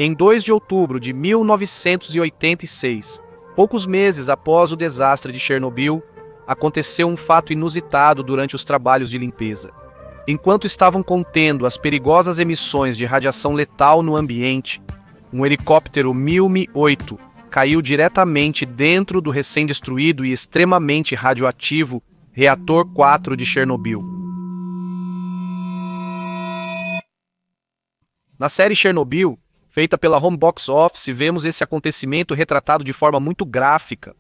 Em 2 de outubro de 1986, poucos meses após o desastre de Chernobyl, aconteceu um fato inusitado durante os trabalhos de limpeza. Enquanto estavam contendo as perigosas emissões de radiação letal no ambiente, um helicóptero Mi-8 caiu diretamente dentro do recém-destruído e extremamente radioativo Reator 4 de Chernobyl. Na série Chernobyl, feita pela Home Box Office, vemos esse acontecimento retratado de forma muito gráfica.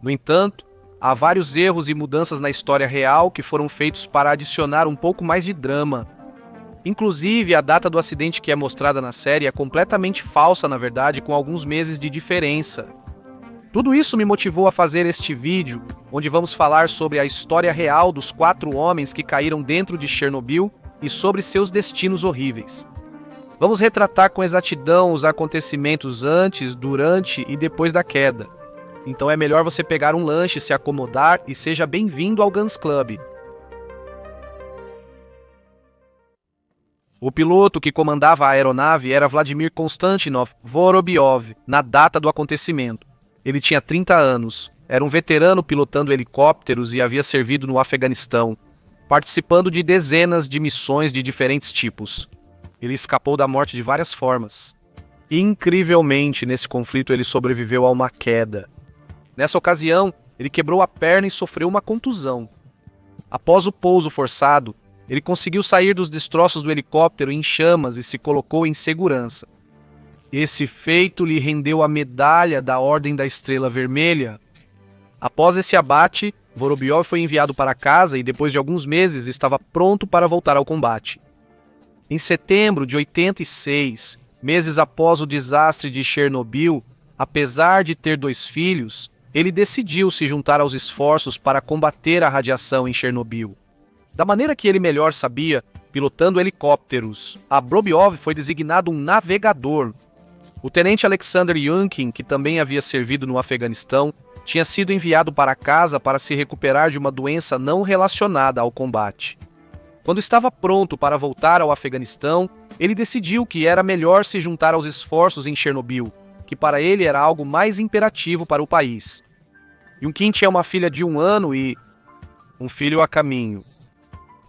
No entanto, há vários erros e mudanças na história real que foram feitos para adicionar um pouco mais de drama. Inclusive, a data do acidente que é mostrada na série é completamente falsa, na verdade, com alguns meses de diferença. Tudo isso me motivou a fazer este vídeo, onde vamos falar sobre a história real dos 4 homens que caíram dentro de Chernobyl e sobre seus destinos horríveis. Vamos retratar com exatidão os acontecimentos antes, durante e depois da queda. Então é melhor você pegar um lanche, se acomodar e seja bem-vindo ao Guns Club. O piloto que comandava a aeronave era Vladimir Konstantinov Vorobyov, na data do acontecimento. Ele tinha 30 anos, era um veterano pilotando helicópteros e havia servido no Afeganistão, participando de dezenas de missões de diferentes tipos. Ele escapou da morte de várias formas. Incrivelmente, nesse conflito ele sobreviveu a uma queda. Nessa ocasião, ele quebrou a perna e sofreu uma contusão. Após o pouso forçado, ele conseguiu sair dos destroços do helicóptero em chamas e se colocou em segurança. Esse feito lhe rendeu a medalha da Ordem da Estrela Vermelha. Após esse abate, Vorobyov foi enviado para casa e depois de alguns meses estava pronto para voltar ao combate. Em setembro de 86, meses após o desastre de Chernobyl, apesar de ter 2 filhos, ele decidiu se juntar aos esforços para combater a radiação em Chernobyl. Da maneira que ele melhor sabia, pilotando helicópteros, Vorobyov foi designado um navegador. O tenente Alexander Yunkin, que também havia servido no Afeganistão, tinha sido enviado para casa para se recuperar de uma doença não relacionada ao combate. Quando estava pronto para voltar ao Afeganistão, ele decidiu que era melhor se juntar aos esforços em Chernobyl, que para ele era algo mais imperativo para o país. Yunkin tinha uma filha de 1 ano e um filho a caminho.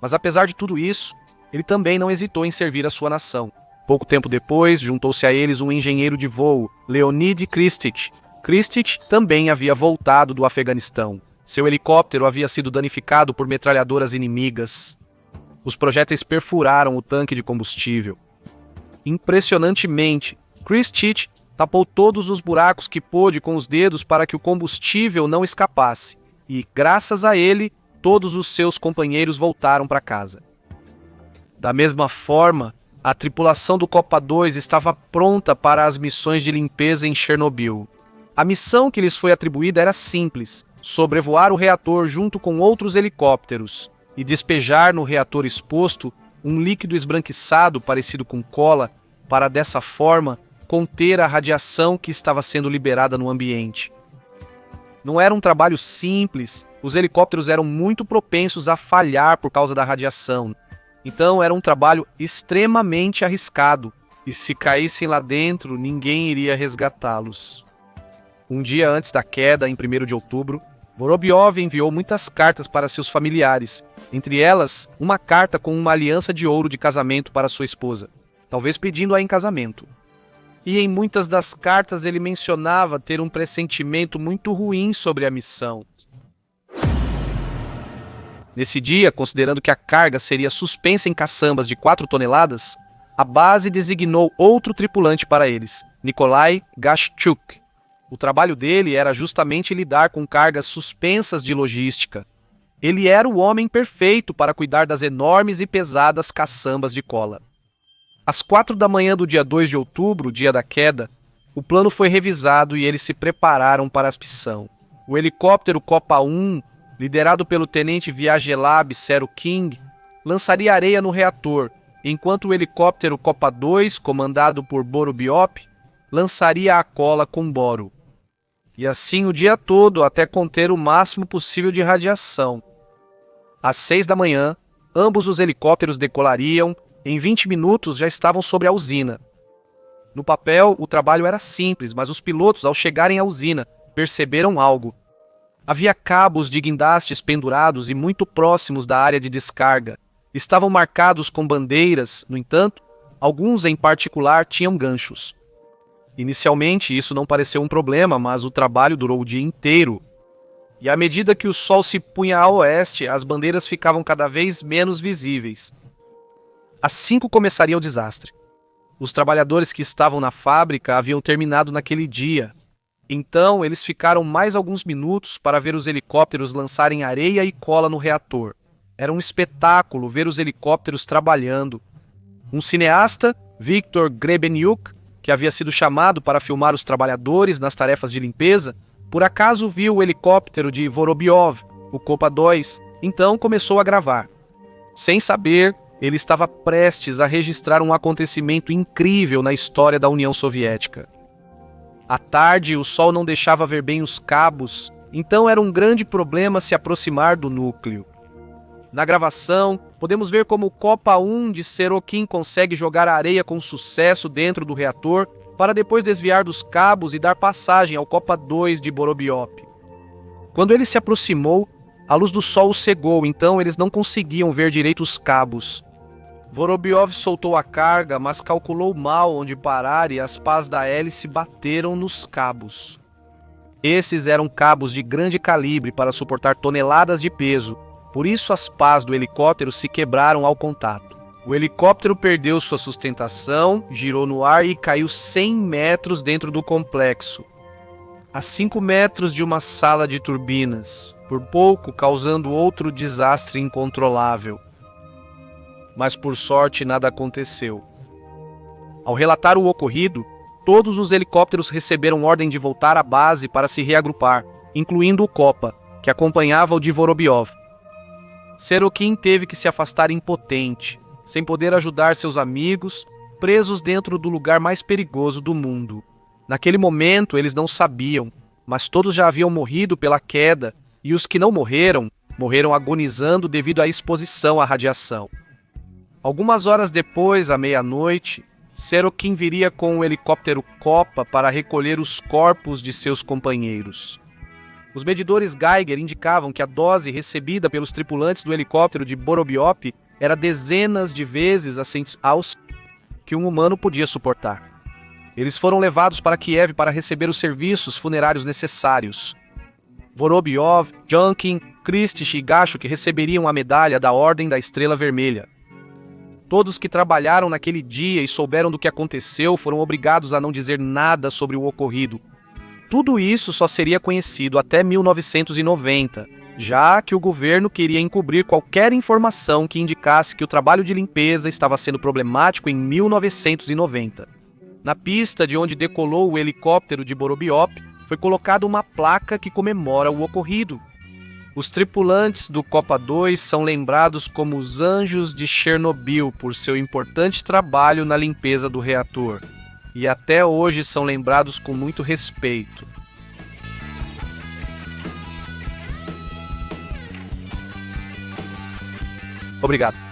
Mas apesar de tudo isso, ele também não hesitou em servir a sua nação. Pouco tempo depois, juntou-se a eles um engenheiro de voo, Leonid Kristich. Kristich também havia voltado do Afeganistão. Seu helicóptero havia sido danificado por metralhadoras inimigas. Os projéteis perfuraram o tanque de combustível. Impressionantemente, Kristich tapou todos os buracos que pôde com os dedos para que o combustível não escapasse. E, graças a ele, todos os seus companheiros voltaram para casa. Da mesma forma, a tripulação do Copa 2 estava pronta para as missões de limpeza em Chernobyl. A missão que lhes foi atribuída era simples: sobrevoar o reator junto com outros helicópteros e despejar no reator exposto um líquido esbranquiçado parecido com cola para, dessa forma, conter a radiação que estava sendo liberada no ambiente. Não era um trabalho simples, os helicópteros eram muito propensos a falhar por causa da radiação. Então era um trabalho extremamente arriscado, e se caíssem lá dentro, ninguém iria resgatá-los. Um dia antes da queda, em 1º de outubro, Vorobyov enviou muitas cartas para seus familiares, entre elas uma carta com uma aliança de ouro de casamento para sua esposa, talvez pedindo-a em casamento. E em muitas das cartas ele mencionava ter um pressentimento muito ruim sobre a missão. Nesse dia, considerando que a carga seria suspensa em caçambas de 4 toneladas, a base designou outro tripulante para eles, Nikolai Gashchuk. O trabalho dele era justamente lidar com cargas suspensas de logística. Ele era o homem perfeito para cuidar das enormes e pesadas caçambas de cola. Às 4 da manhã do dia 2 de outubro, dia da queda, o plano foi revisado e eles se prepararam para a missão. O helicóptero Copa 1, liderado pelo tenente Vyacheslav Seruking, lançaria areia no reator, enquanto o helicóptero Copa 2, comandado por Vorobyov, lançaria a cola com boro. E assim o dia todo até conter o máximo possível de radiação. Às 6 da manhã, ambos os helicópteros decolariam. Em 20 minutos já estavam sobre a usina. No papel, o trabalho era simples, mas os pilotos, ao chegarem à usina, perceberam algo. Havia cabos de guindastes pendurados e muito próximos da área de descarga. Estavam marcados com bandeiras, no entanto, alguns em particular tinham ganchos. Inicialmente, isso não pareceu um problema, mas o trabalho durou o dia inteiro. E à medida que o sol se punha a oeste, as bandeiras ficavam cada vez menos visíveis. Às 5 começaria o desastre. Os trabalhadores que estavam na fábrica haviam terminado naquele dia. Então, eles ficaram mais alguns minutos para ver os helicópteros lançarem areia e cola no reator. Era um espetáculo ver os helicópteros trabalhando. Um cineasta, Viktor Grebenyuk, que havia sido chamado para filmar os trabalhadores nas tarefas de limpeza, por acaso viu o helicóptero de Vorobyov, o Copa 2, então começou a gravar. Sem saber, ele estava prestes a registrar um acontecimento incrível na história da União Soviética. À tarde, o sol não deixava ver bem os cabos, então era um grande problema se aproximar do núcleo. Na gravação, podemos ver como o Copa 1 de Serokin consegue jogar a areia com sucesso dentro do reator para depois desviar dos cabos e dar passagem ao Copa 2 de Vorobyov. Quando ele se aproximou, a luz do sol o cegou, então eles não conseguiam ver direito os cabos. Vorobyov soltou a carga, mas calculou mal onde parar e as pás da hélice bateram nos cabos. Esses eram cabos de grande calibre para suportar toneladas de peso, por isso as pás do helicóptero se quebraram ao contato. O helicóptero perdeu sua sustentação, girou no ar e caiu 100 metros dentro do complexo, a 5 metros de uma sala de turbinas, por pouco causando outro desastre incontrolável. Mas por sorte nada aconteceu. Ao relatar o ocorrido, todos os helicópteros receberam ordem de voltar à base para se reagrupar, incluindo o Copa, que acompanhava o de Vorobyov. Serokin teve que se afastar impotente, sem poder ajudar seus amigos, presos dentro do lugar mais perigoso do mundo. Naquele momento eles não sabiam, mas todos já haviam morrido pela queda, e os que não morreram, morreram agonizando devido à exposição à radiação. Algumas horas depois, à meia-noite, Serokin viria com o helicóptero Copa para recolher os corpos de seus companheiros. Os medidores Geiger indicavam que a dose recebida pelos tripulantes do helicóptero de Vorobyov era dezenas de vezes aos que um humano podia suportar. Eles foram levados para Kiev para receber os serviços funerários necessários. Vorobyov, Jankin, Kristich e Gashuk receberiam a medalha da Ordem da Estrela Vermelha. Todos que trabalharam naquele dia e souberam do que aconteceu foram obrigados a não dizer nada sobre o ocorrido. Tudo isso só seria conhecido até 1990, já que o governo queria encobrir qualquer informação que indicasse que o trabalho de limpeza estava sendo problemático em 1990. Na pista de onde decolou o helicóptero de Vorobyov, foi colocada uma placa que comemora o ocorrido. Os tripulantes do Copa 2 são lembrados como os Anjos de Chernobyl por seu importante trabalho na limpeza do reator, e até hoje são lembrados com muito respeito. Obrigado.